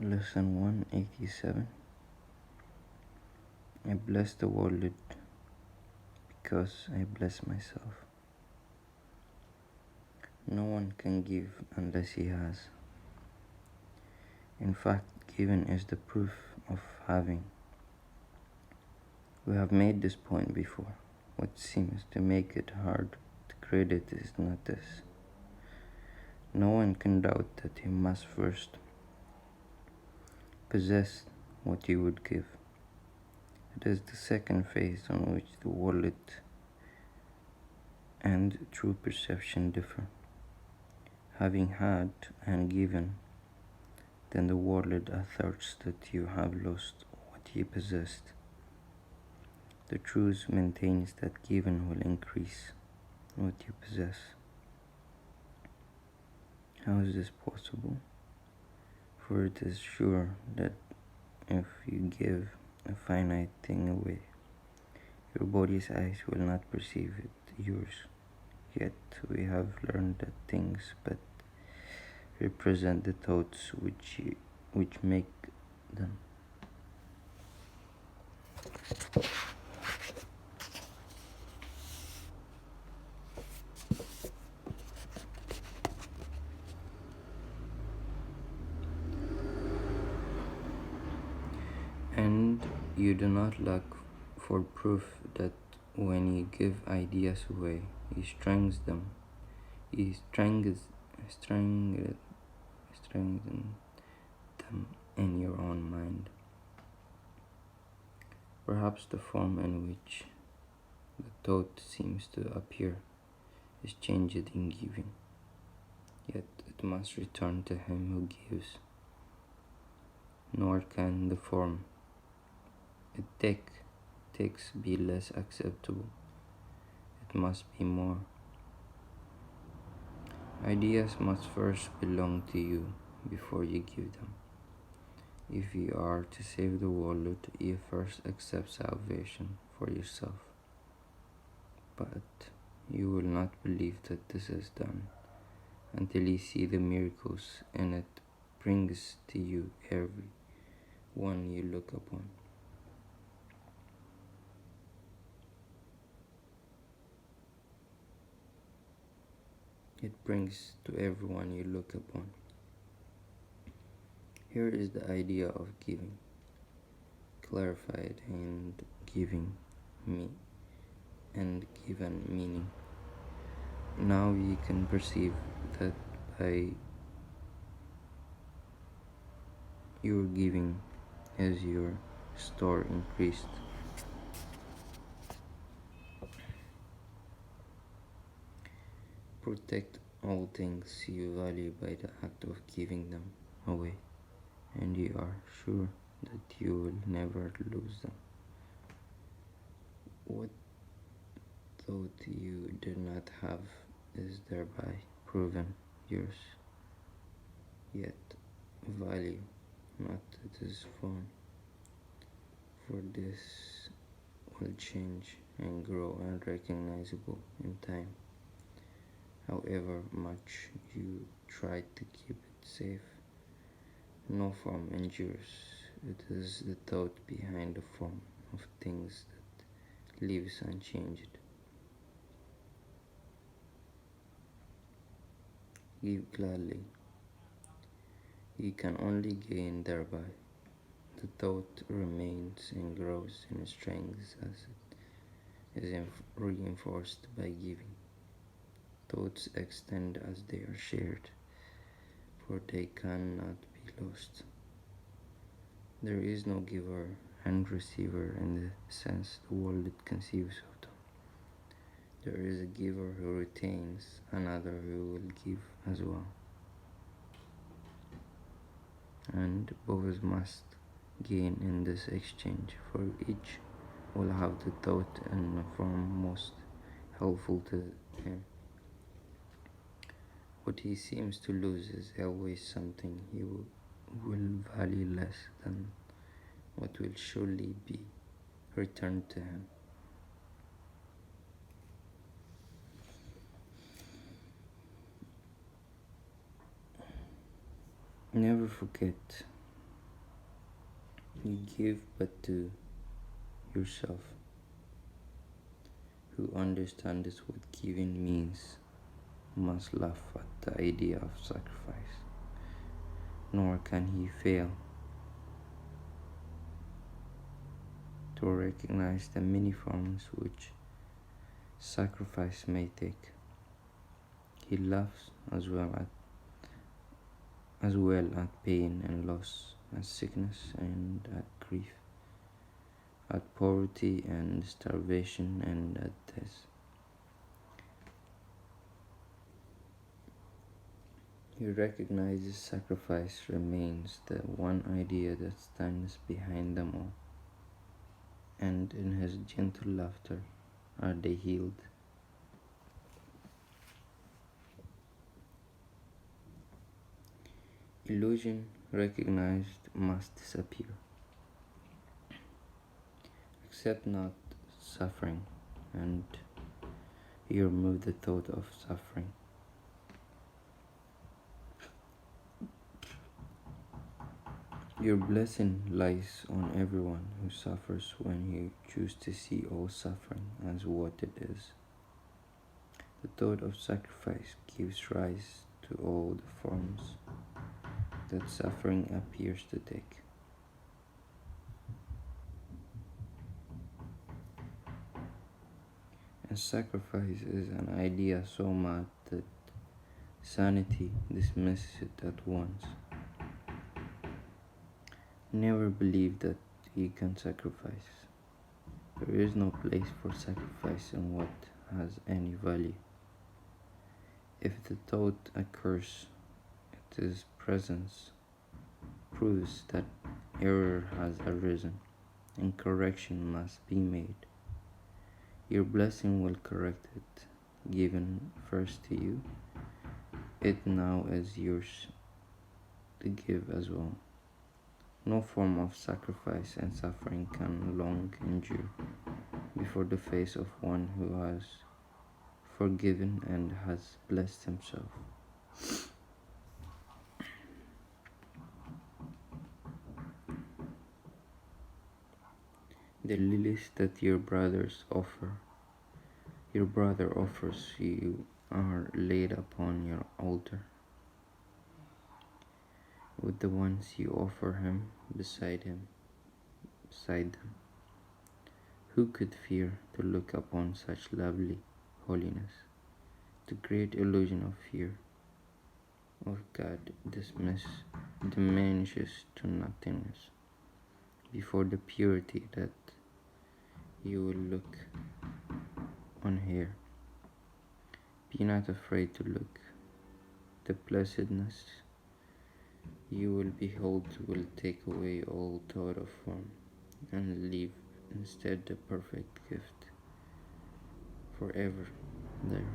Lesson 187. I bless the world because I bless myself. No one can give unless he has. In fact, giving is the proof of having. We have made this point before. What seems to make it hard to credit is not this. No one can doubt that you must first possess what you would give. It is the second phase on which the wallet and true perception differ. Having had and given, then the world asserts that you have lost what you possessed. The truth maintains that given will increase what you possess. How is this possible? For it is sure that if you give a finite thing away, your body's eyes will not perceive it yours. Yet we have learned that things but represent the thoughts which make them. And you do not lack for proof that when you give ideas away, you strengthen them. You strengthen them in your own mind. Perhaps the form in which the thought seems to appear is changed in giving, yet it must return to him who gives. Nor can the form it takes be less acceptable. It must be more. Ideas must first belong to you before you give them. If you are to save the world, you first accept salvation for yourself. But you will not believe that this is done until you see the miracles and it brings to you every one you look upon. It brings to everyone you look upon. Here is the idea of giving, clarified and given meaning. Now you can perceive that by your giving as your store increased. Protect all things you value by the act of giving them away, and you are sure that you will never lose them. What thought you did not have is thereby proven yours, yet value not it is found, for this will change and grow unrecognizable in time. However much you try to keep it safe, no form endures. It is the thought behind the form of things that lives unchanged. Give gladly. You can only gain thereby. The thought remains and grows in strength as it is reinforced by giving. Thoughts extend as they are shared, for they cannot be lost. There is no giver and receiver in the sense the world conceives of them. There is a giver who retains, another who will give as well. And both must gain in this exchange, for each will have the thought and the form most helpful to him. What he seems to lose is always something he will value less than what will surely be returned to him. Never forget You give but to yourself. Who understands what giving means must laugh at the idea of sacrifice, nor can he fail to recognize the many forms which sacrifice may take. He laughs as well at pain and loss, at sickness and at grief, at poverty and starvation and at death. He recognizes sacrifice remains the one idea that stands behind them all, and in his gentle laughter are they healed. Illusion recognized must disappear. Accept not suffering, and you remove the thought of suffering. Your blessing lies on everyone who suffers when you choose to see all suffering as what it is. The thought of sacrifice gives rise to all the forms that suffering appears to take. And sacrifice is an idea so mad that sanity dismisses it at once. Never believe that you can sacrifice. There is no place for sacrifice in what has any value. If the thought occurs, its presence proves that error has arisen and correction must be made. Your blessing will correct it, given first to you. It now is yours to give as well. No form of sacrifice and suffering can long endure before the face of one who has forgiven and has blessed himself. The lilies that your brother offers you are laid upon your altar, with the ones you offer him beside them. Who could fear to look upon such lovely holiness? The great illusion of fear of God diminishes to nothingness before the purity that you will look on here. Be not afraid to look. The blessedness you will behold will take away all thought of form and leave instead the perfect gift forever there,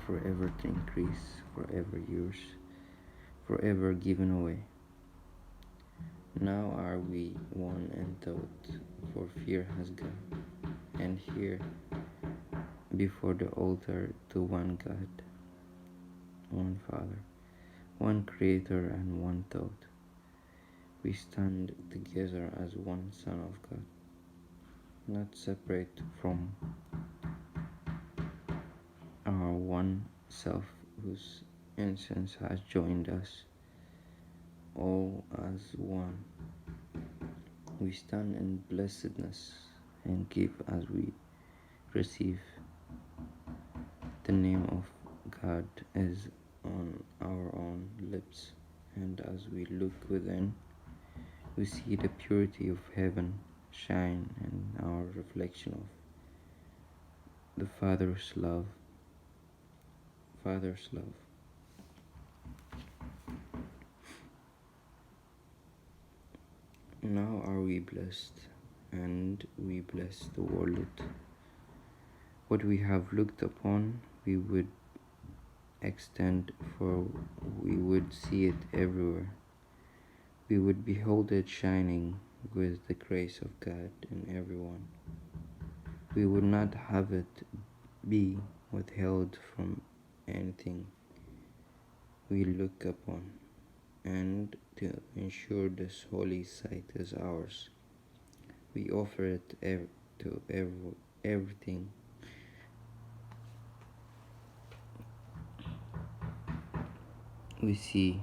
forever to increase, forever yours, forever given away. Now are we one in thought, for fear has gone, and here before the altar to one God, one Father, one Creator and one thought. We stand together as one Son of God, not separate from our one self whose essence has joined us all as one. We stand in blessedness and give as we receive. The name of God is on our own lips, and as we look within, we see the purity of heaven shine in our reflection of the Father's love. Now are we blessed, and we bless the world. What we have looked upon, we would extend, for we would see it everywhere. We would behold it shining with the grace of God in everyone. We would not have it be withheld from anything we look upon. and to ensure this holy site is ours. We offer it to everything we see,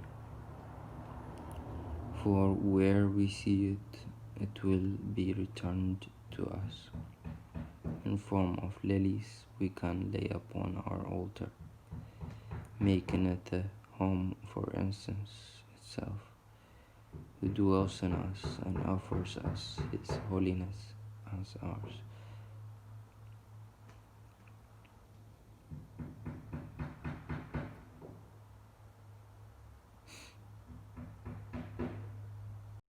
for where we see it, it will be returned to us in form of lilies we can lay upon our altar, making it the home for incense itself, who dwells in us and offers us his holiness as ours.